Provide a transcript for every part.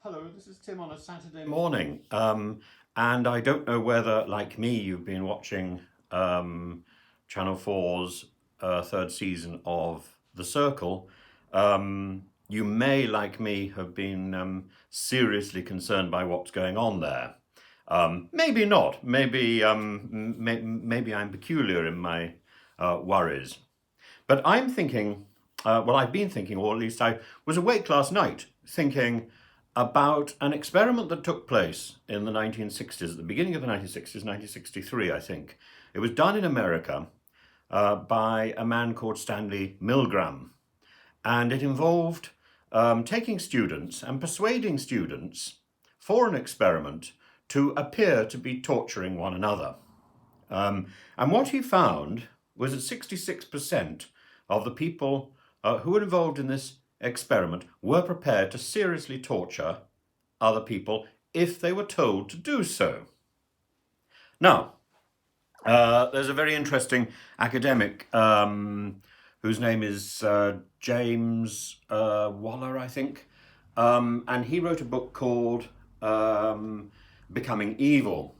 Hello, this is Tim on a Saturday morning. And I don't know whether, like me, you've been watching Channel 4's third season of The Circle. You may, like me, have been seriously concerned by what's going on there. Maybe not. Maybe I'm peculiar in my worries. But I'm thinking, I've been thinking, or at least I was awake last night thinking about an experiment that took place in the 1960s, at the beginning of the 1960s, 1963, I think. It was done in America by a man called Stanley Milgram. And it involved taking students and persuading students for an experiment to appear to be torturing one another. And what he found was that 66% of the people who were involved in this experiment were prepared to seriously torture other people if they were told to do so. Now, there's a very interesting academic whose name is James Waller, I think, and he wrote a book called Becoming Evil.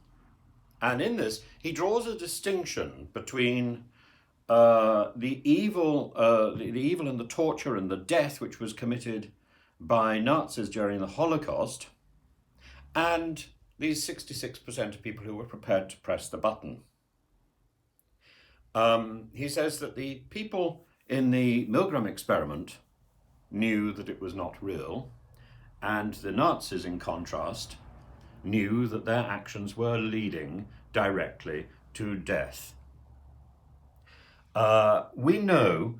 And in this, he draws a distinction between the evil and the torture and the death which was committed by Nazis during the Holocaust, and these 66% of people who were prepared to press the button. He says that the people in the Milgram experiment knew that it was not real, and the Nazis, in contrast, knew that their actions were leading directly to death. We know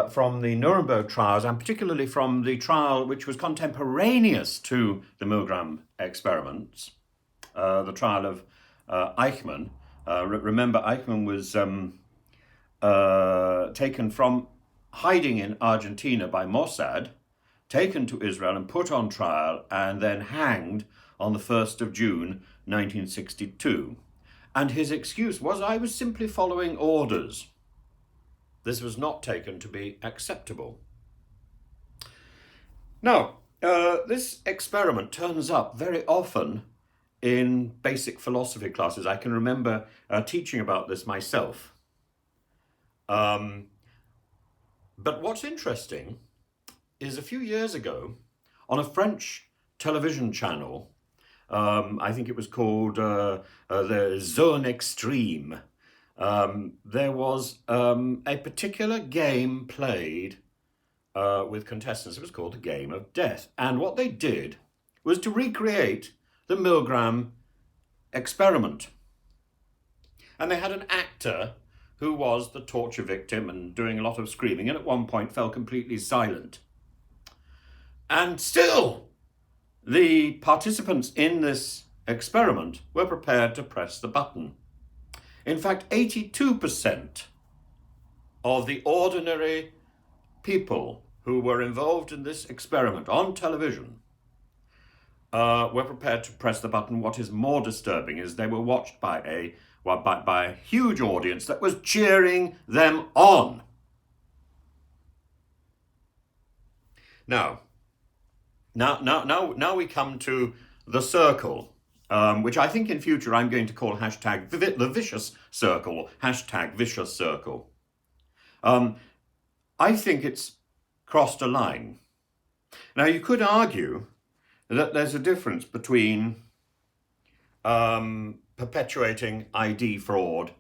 from the Nuremberg trials, and particularly from the trial which was contemporaneous to the Milgram experiments, the trial of Eichmann. Remember, Eichmann was taken from hiding in Argentina by Mossad, taken to Israel and put on trial, and then hanged on the 1st of June 1962. And his excuse was, I was simply following orders. This was not taken to be acceptable. Now, this experiment turns up very often in basic philosophy classes. I can remember teaching about this myself. But what's interesting is a few years ago, on a French television channel, I think it was called the Zone Extreme, there was a particular game played with contestants. It was called the Game of Death. And what they did was to recreate the Milgram experiment. And they had an actor who was the torture victim and doing a lot of screaming, and at one point fell completely silent. And still, the participants in this experiment were prepared to press the button. In fact, 82% of the ordinary people who were involved in this experiment on television were prepared to press the button. What is more disturbing is they were watched by a huge audience that was cheering them on. Now we come to the circle, which I think in future I'm going to call hashtag the vicious circle, or hashtag vicious circle. I think it's crossed a line. Now, you could argue that there's a difference between perpetuating ID fraud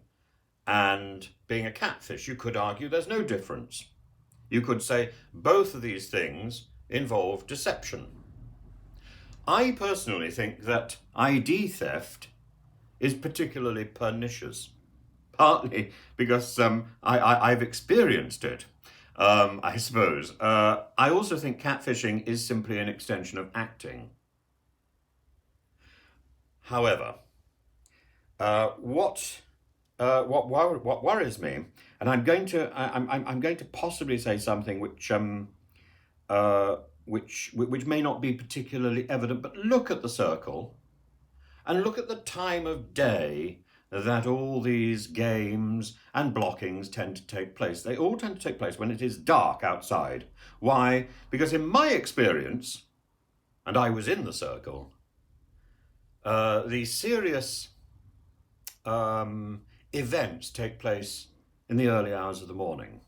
and being a catfish. You could argue there's no difference. You could say both of these things involve deception. I personally think that ID theft is particularly pernicious, partly because I've experienced it, I suppose. I also think catfishing is simply an extension of acting. However, what worries me, and I'm going to possibly say something which may not be particularly evident, but look at the circle and look at the time of day that all these games and blockings tend to take place. They all tend to take place when it is dark outside. Why? Because in my experience, and I was in the circle, the serious events take place in the early hours of the morning,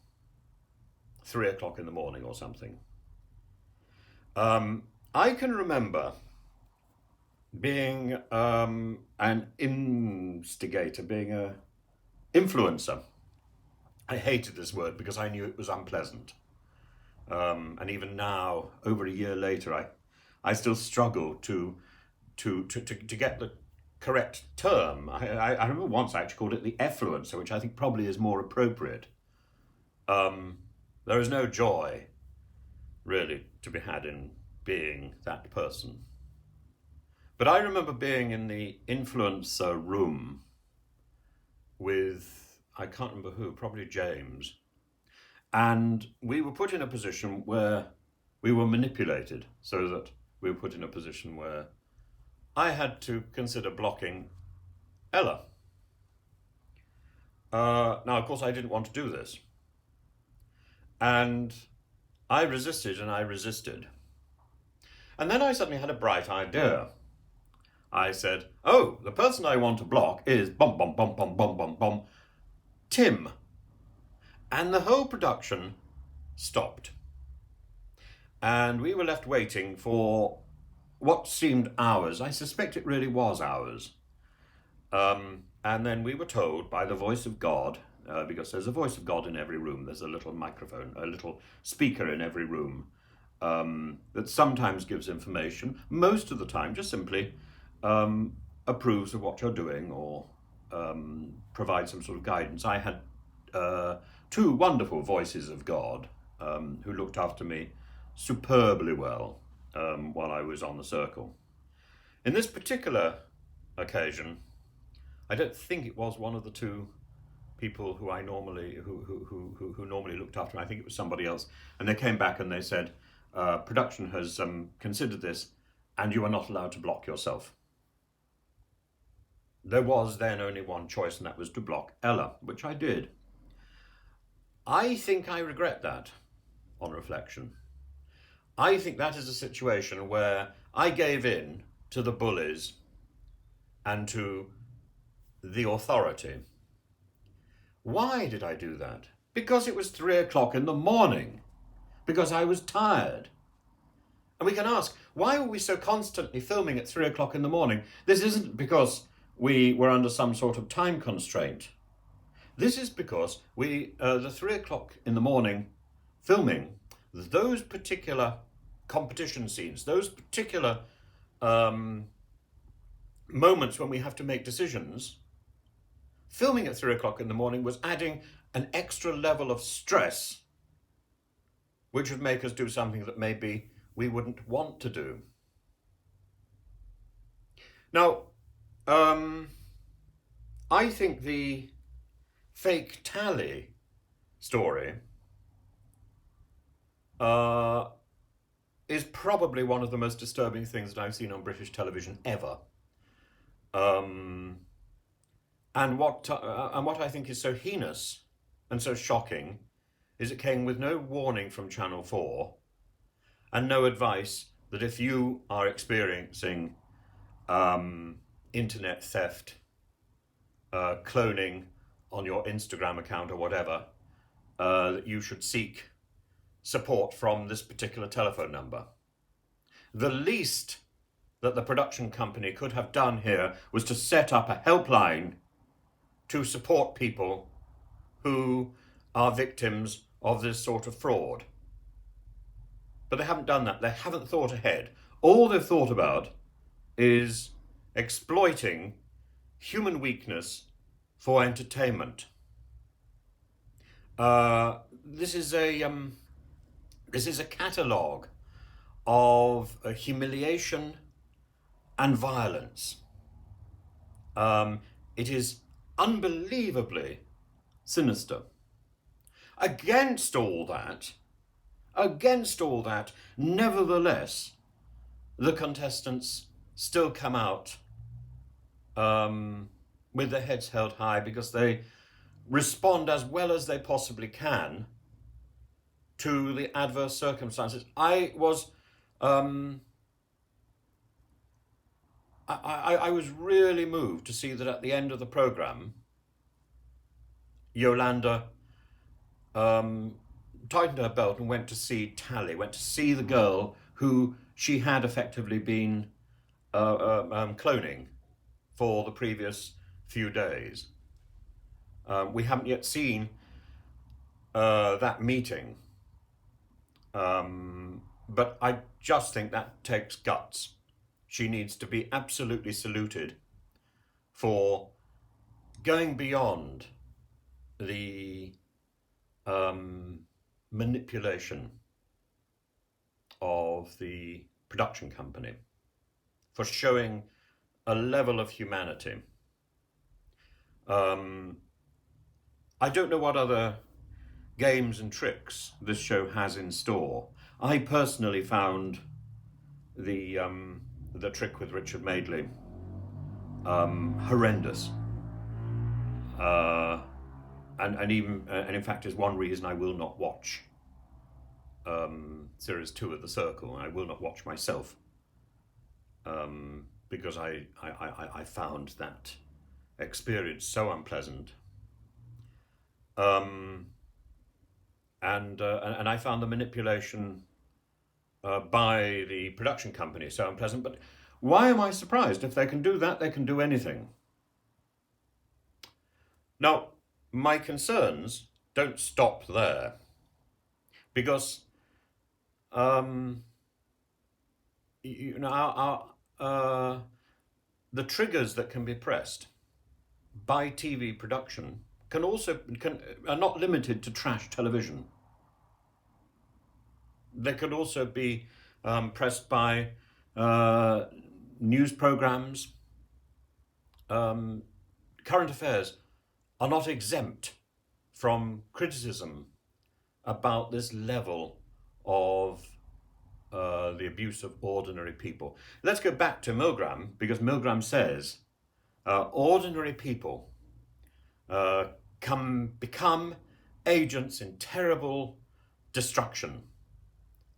3 o'clock in the morning or something. I can remember being an instigator, being an influencer. I hated this word because I knew it was unpleasant. And even now, over a year later, I still struggle to get the correct term. I remember once I actually called it the effluencer, which I think probably is more appropriate. There is no joy, really, to be had in being that person. But I remember being in the influencer room with, I can't remember who, probably James. And we were put in a position where we were manipulated, so that we were put in a position where I had to consider blocking Ella. Now, of course, I didn't want to do this. And I resisted and I resisted. And then I suddenly had a bright idea. I said, oh, the person I want to block is Tim. And the whole production stopped. And we were left waiting for what seemed hours. I suspect it really was hours. And then we were told by the voice of God, because there's a voice of God in every room, there's a little microphone, a little speaker in every room, that sometimes gives information, most of the time just simply approves of what you're doing or provides some sort of guidance. I had two wonderful voices of God who looked after me superbly well while I was on the circle. In this particular occasion, I don't think it was one of the two people who I normally who normally looked after me. I think it was somebody else, and they came back and they said, production has considered this, and you are not allowed to block yourself. There was then only one choice, and that was to block Ella, which I did. I think I regret that on reflection. I think that is a situation where I gave in to the bullies and to the authority. Why did I do that? Because it was 3 o'clock in the morning. Because I was tired. And we can ask, why were we so constantly filming at 3 o'clock in the morning? This isn't because we were under some sort of time constraint. This is because the 3 o'clock in the morning filming, those particular competition scenes, those particular moments when we have to make decisions, filming at 3 o'clock in the morning was adding an extra level of stress, which would make us do something that maybe we wouldn't want to do. Now, I think the fake tally story is probably one of the most disturbing things that I've seen on British television ever. And what I think is so heinous and so shocking is it came with no warning from Channel 4 and no advice that if you are experiencing internet theft, cloning on your Instagram account or whatever, that you should seek support from this particular telephone number. The least that the production company could have done here was to set up a helpline to support people who are victims of this sort of fraud. But they haven't done that. They haven't thought ahead. All they've thought about is exploiting human weakness for entertainment. This is a catalogue of humiliation and violence. It is unbelievably sinister. Against all that, nevertheless, the contestants still come out with their heads held high because they respond as well as they possibly can to the adverse circumstances. I was I was really moved to see that at the end of the program, Yolanda um, tightened her belt and went to see Tally, went to see the girl who she had effectively been cloning for the previous few days. We haven't yet seen that meeting, but I just think that takes guts. She needs to be absolutely saluted for going beyond the manipulation of the production company, for showing a level of humanity. I don't know what other games and tricks this show has in store. I personally found the trick with Richard Madeley horrendous, and in fact is one reason I will not watch series 2 of The Circle. I will not watch myself, because I found that experience so unpleasant. And I found the manipulation by the production company so unpleasant. But why am I surprised? If they can do that, they can do anything. Now, my concerns don't stop there, because the triggers that can be pressed by TV production are not limited to trash television. They could also be pressed by news programs. Current affairs are not exempt from criticism about this level of the abuse of ordinary people. Let's go back to Milgram, because Milgram says ordinary people can become agents in terrible destruction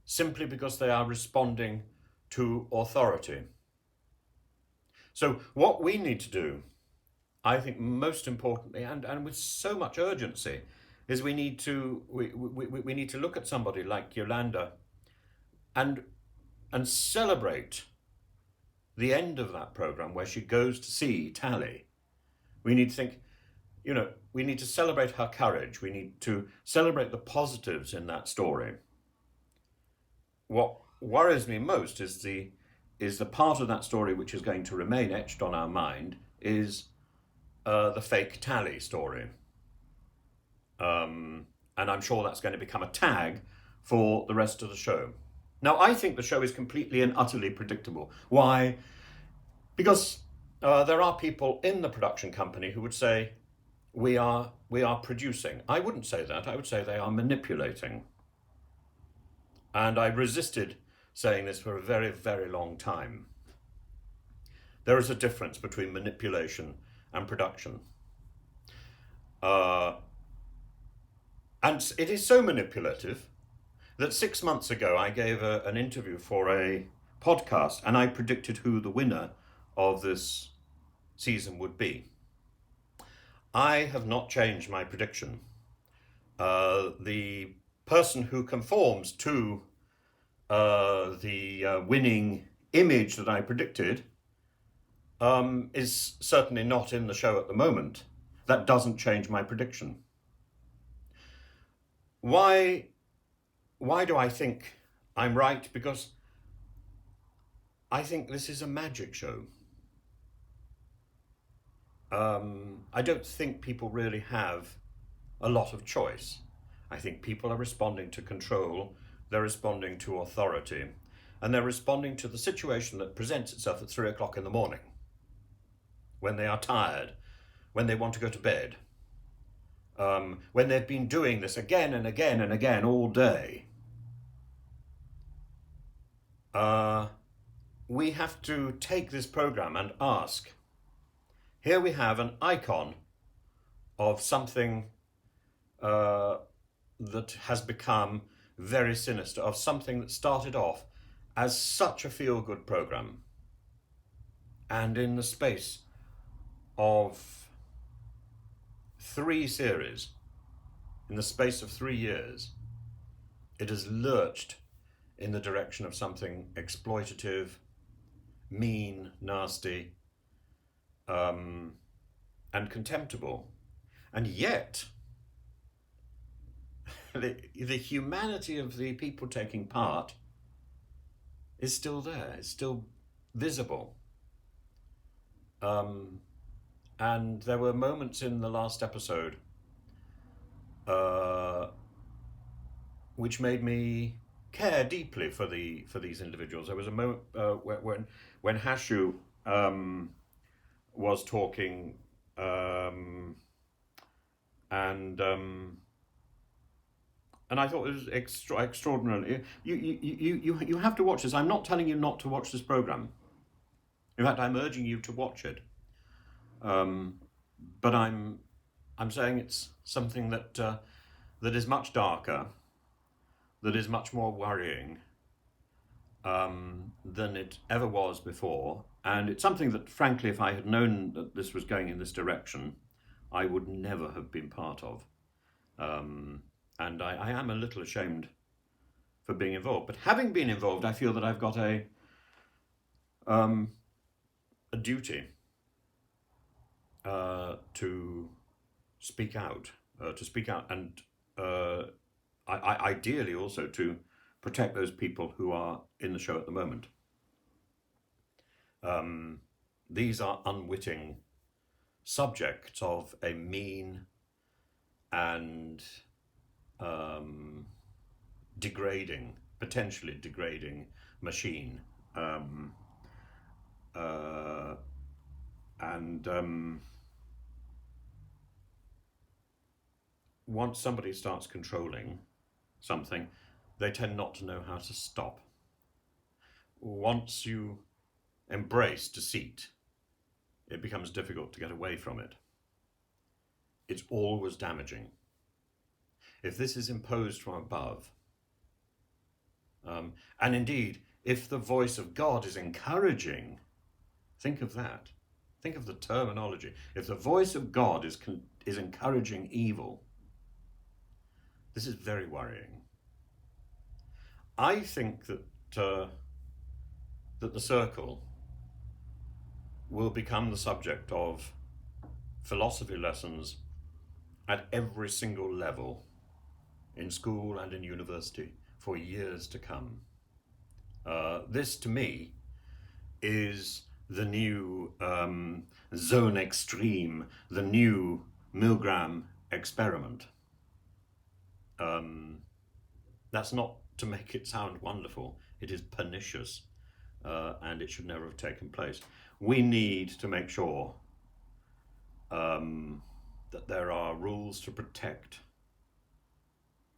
simply because they are responding to authority. So what we need to do, I think most importantly, and with so much urgency, is we need to look at somebody like Yolanda and celebrate the end of that program where she goes to see Tally. We need to think, we need to celebrate her courage. We need to celebrate the positives in that story. What worries me most is the part of that story which is going to remain etched on our mind is the fake Tally story. And I'm sure that's going to become a tag for the rest of the show. Now, I think the show is completely and utterly predictable. Why? Because there are people in the production company who would say, we are producing. I wouldn't say that. I would say they are manipulating. And I resisted saying this for a very, very long time. There is a difference between manipulation and production. And it is so manipulative that 6 months ago I gave an interview for a podcast, and I predicted who the winner of this season would be. I have not changed my prediction. The person who conforms to the winning image that I predicted is certainly not in the show at the moment. That doesn't change my prediction. Why do I think I'm right? Because I think this is a magic show. I don't think people really have a lot of choice. I think people are responding to control, they're responding to authority, and they're responding to the situation that presents itself at 3 o'clock in the morning, when they are tired, when they want to go to bed, when they've been doing this again and again and again all day. We have to take this program and ask, here we have an icon of something that has become very sinister, of something that started off as such a feel-good program. And in the space of 3 series, in the space of 3 years, it has lurched in the direction of something exploitative, mean, nasty, and contemptible. And yet, the humanity of the people taking part is still there, it's still visible. And there were moments in the last episode which made me care deeply for these individuals. There was a moment when Hashu was talking, and I thought it was extraordinary. You have to watch this. I'm not telling you not to watch this program. In fact, I'm urging you to watch it. But I'm saying it's something that is much darker, that is much more worrying than it ever was before. And it's something that, frankly, if I had known that this was going in this direction, I would never have been part of. And I am a little ashamed for being involved. But having been involved, I feel that I've got a duty to speak out, and ideally also to protect those people who are in the show at the moment. These are unwitting subjects of a mean and potentially degrading machine. Once somebody starts controlling something, they tend not to know how to stop. Once you embrace deceit, it becomes difficult to get away from it. It's always damaging. If this is imposed from above, and indeed, if the voice of God is encouraging, think of that. Think of the terminology. If the voice of God is encouraging evil, this is very worrying. I think that the circle will become the subject of philosophy lessons at every single level in school and in university for years to come. This, to me, is the new zone extreme, the new Milgram experiment. That's not to make it sound wonderful. It is pernicious, and it should never have taken place. We need to make sure that there are rules to protect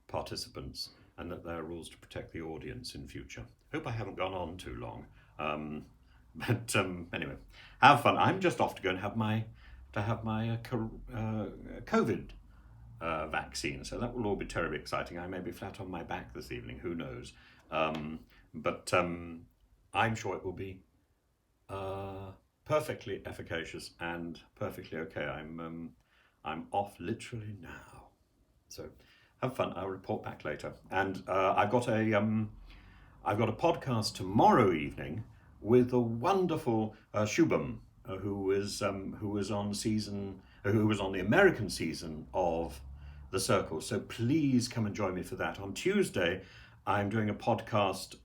participants and that there are rules to protect the audience in future. Hope I haven't gone on too long. But anyway, have fun. I'm just off to go and have my COVID vaccine, so that will all be terribly exciting. I may be flat on my back this evening, who knows? But I'm sure it will be perfectly efficacious and perfectly okay. I'm off literally now, so have fun. I'll report back later. And I've got a podcast tomorrow evening with the wonderful Shubham, who was on the American season of The Circle. So please come and join me for that. On Tuesday, I'm doing a podcast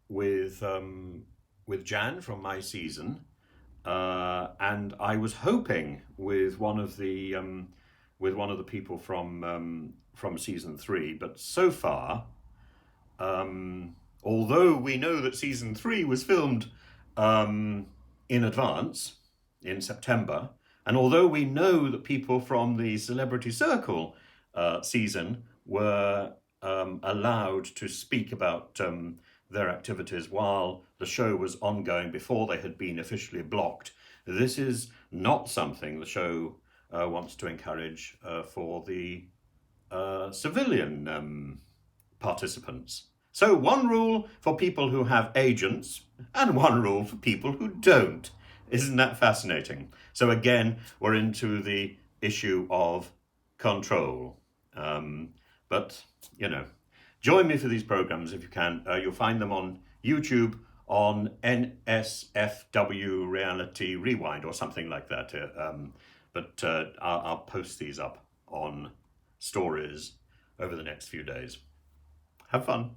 with Jan from my season, and I was hoping with one of the people from season 3, but so far, although we know that season 3 was filmed in advance in September, and although we know that people from the Celebrity Circle season were allowed to speak about their activities while the show was ongoing before they had been officially blocked, this is not something the show wants to encourage for the civilian participants. So one rule for people who have agents and one rule for people who don't. Isn't that fascinating? So again, we're into the issue of control. But, join me for these programs if you can. You'll find them on YouTube on NSFW Reality Rewind or something like that. But I'll post these up on stories over the next few days. Have fun.